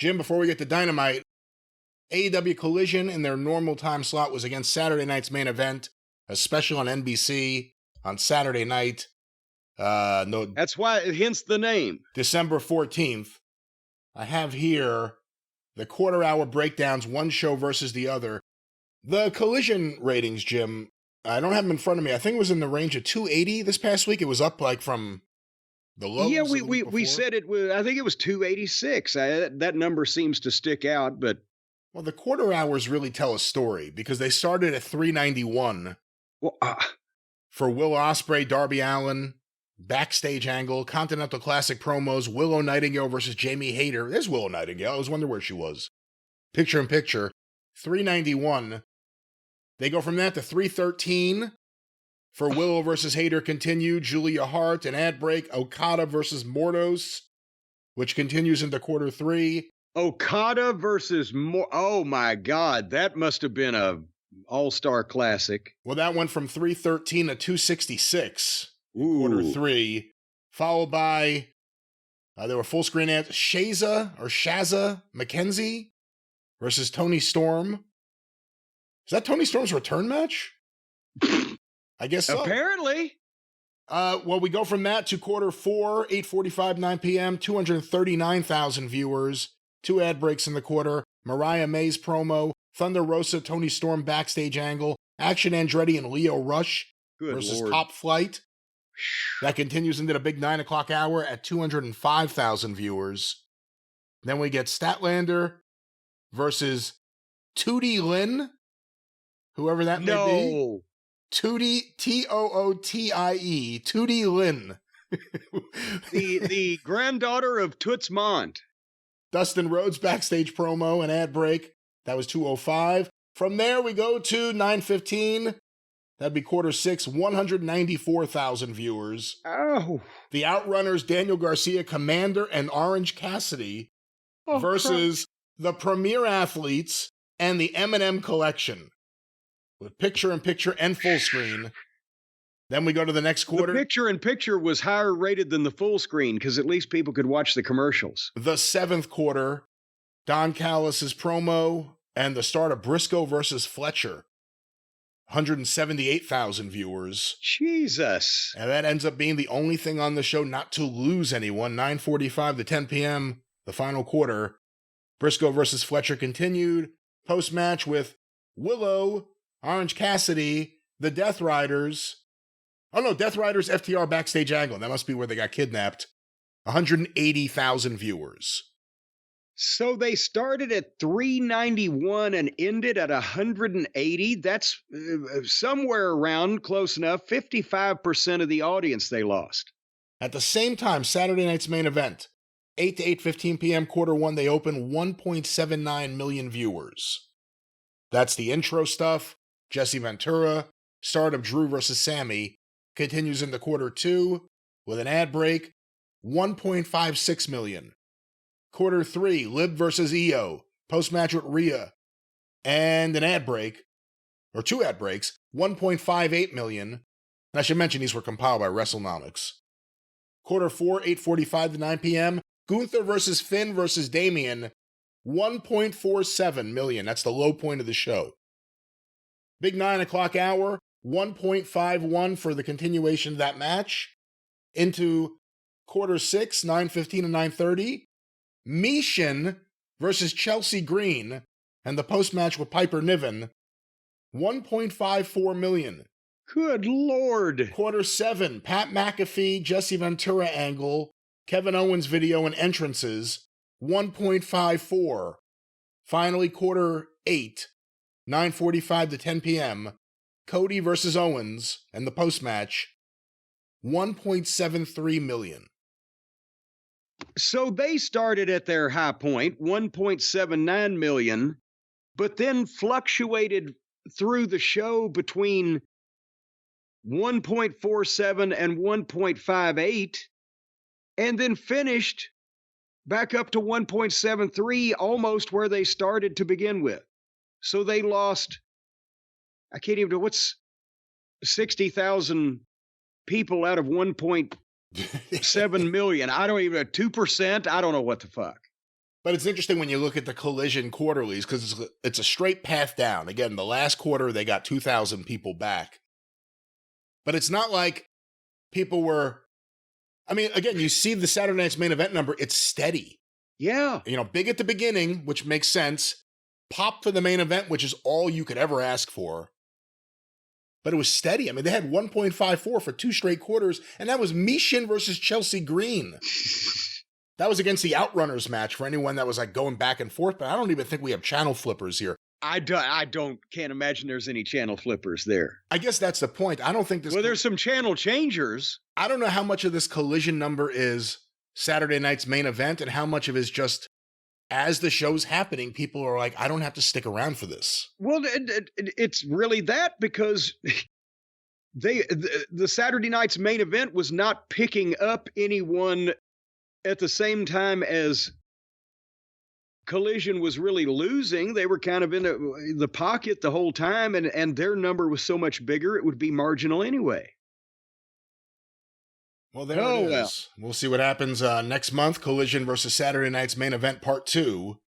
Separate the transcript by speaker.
Speaker 1: Jim, before we get to Dynamite, AEW Collision in their normal time slot was against Saturday night's main event, a special on NBC on Saturday night. No,
Speaker 2: That's why, hence the name.
Speaker 1: December 14th. I have here the quarter-hour breakdowns, one show versus the other. The Collision ratings, Jim, I don't have them in front of me. I think it was in the range of 280 this past week. It was up like from the lows.
Speaker 2: Yeah,
Speaker 1: of the week
Speaker 2: we
Speaker 1: before.
Speaker 2: said it was, I think it was 286. That number seems to stick out, but...
Speaker 1: Well, the quarter hours really tell a story because they started at 391
Speaker 2: Well,
Speaker 1: for Will Ospreay, Darby Allin, backstage angle, Continental Classic promos, Willow Nightingale versus Jamie Hayter. There's Willow Nightingale. I was wondering where she was. Picture in picture. 391. They go from that to 313 for Willow versus Hayter continued, Julia Hart, an ad break, Okada versus Mordos, which continues into quarter 3.
Speaker 2: Okada versus oh my God, that must have been a all-star classic.
Speaker 1: Well, that went from 313 to 266,
Speaker 2: Ooh.
Speaker 1: quarter 3, followed by, there were full screen ads, Shazza McKenzie versus Tony Storm. Is that Tony Storm's return match? I guess so.
Speaker 2: Apparently.
Speaker 1: Well, we go from that to quarter 4, 8:45, 9 p.m., 239,000 viewers, 2 ad breaks in the quarter, Mariah May's promo, Thunder Rosa, Tony Storm backstage angle, Action Andretti and Leo Rush versus
Speaker 2: Lord.
Speaker 1: Top Flight. That continues into the big 9 o'clock hour at 205,000 viewers. Then we get Statlander versus Tootie Lynn, whoever that may be. Tootie, Tootie, Tootie Lynn.
Speaker 2: the granddaughter of Toots Mont.
Speaker 1: Dustin Rhodes backstage promo and ad break. That was 205. From there, we go to 9:15. That'd be quarter 6, 194,000 viewers.
Speaker 2: Oh.
Speaker 1: The Outrunners, Daniel Garcia, Commander, and Orange Cassidy versus the Premier Athletes and the M&M Collection with picture-in-picture and full screen. Then we go to the next quarter.
Speaker 2: The picture-in-picture was higher rated than the full screen because at least people could watch the commercials.
Speaker 1: The 7th quarter, Don Callis' promo and the start of Briscoe versus Fletcher. 178,000 viewers.
Speaker 2: Jesus.
Speaker 1: And that ends up being the only thing on the show not to lose anyone. 9:45 to 10 p.m., the final quarter. Briscoe versus Fletcher continued. Post-match with Willow, Orange Cassidy, the Death Riders. Oh no, Death Riders FTR backstage angle. That must be where they got kidnapped. 180,000 viewers.
Speaker 2: So they started at 391 and ended at 180. That's somewhere around, close enough, 55% of the audience they lost.
Speaker 1: At the same time, Saturday night's main event, 8 to 8:15 p.m., quarter 1, they open 1.79 million viewers. That's the intro stuff. Jesse Ventura, start of Drew versus Sammy, continues into quarter 2 with an ad break, 1.56 million. Quarter 3, Lib versus EO, post-match with Rhea, and an ad break, or 2 ad breaks, 1.58 million. And I should mention these were compiled by WrestleNomics. Quarter 4, 8:45 to 9 p.m., Gunther versus Finn versus Damian, 1.47 million. That's the low point of the show. Big 9 o'clock hour, 1.51 for the continuation of that match. Into quarter 6, 9:15 and 9:30. Mishin versus Chelsea Green and the post-match with Piper Niven, 1.54 million.
Speaker 2: Good Lord.
Speaker 1: Quarter 7, Pat McAfee, Jesse Ventura angle, Kevin Owens video and entrances, 1.54. Finally, quarter 8, 9:45 to 10 p.m., Cody versus Owens and the post-match, 1.73 million.
Speaker 2: So they started at their high point, 1.79 million, but then fluctuated through the show between 1.47 and 1.58, and then finished back up to 1.73, almost where they started to begin with. So they lost, I can't even know, what's 60,000 people out of 1.7 million. I don't even know, 2%? I don't know what the fuck.
Speaker 1: But it's interesting when you look at the Collision quarterlies because it's a straight path down. Again, the last quarter, they got 2,000 people back. But it's not like people were... I mean, again, you see the Saturday Night's Main Event number, it's steady.
Speaker 2: Yeah.
Speaker 1: You know, big at the beginning, which makes sense. Pop for the main event, which is all you could ever ask for. But it was steady. I mean, they had 1.54 for 2 straight quarters, and that was Mishin versus Chelsea Green. That was against the Outrunners match for anyone that was like going back and forth, but I don't even think we have channel flippers here.
Speaker 2: Can't imagine there's any channel flippers there.
Speaker 1: I guess that's the point. I don't think this...
Speaker 2: Well, there's some channel changers.
Speaker 1: I don't know how much of this Collision number is Saturday Night's Main Event and how much of it is just as the show's happening, people are like, I don't have to stick around for this.
Speaker 2: Well, it's really that because the Saturday Night's Main Event was not picking up anyone at the same time as Collision was really losing. They were kind of in the pocket the whole time, and their number was so much bigger, it would be marginal anyway.
Speaker 1: Well, there it is. We'll see what happens next month. Collision versus Saturday Night's Main Event Part 2.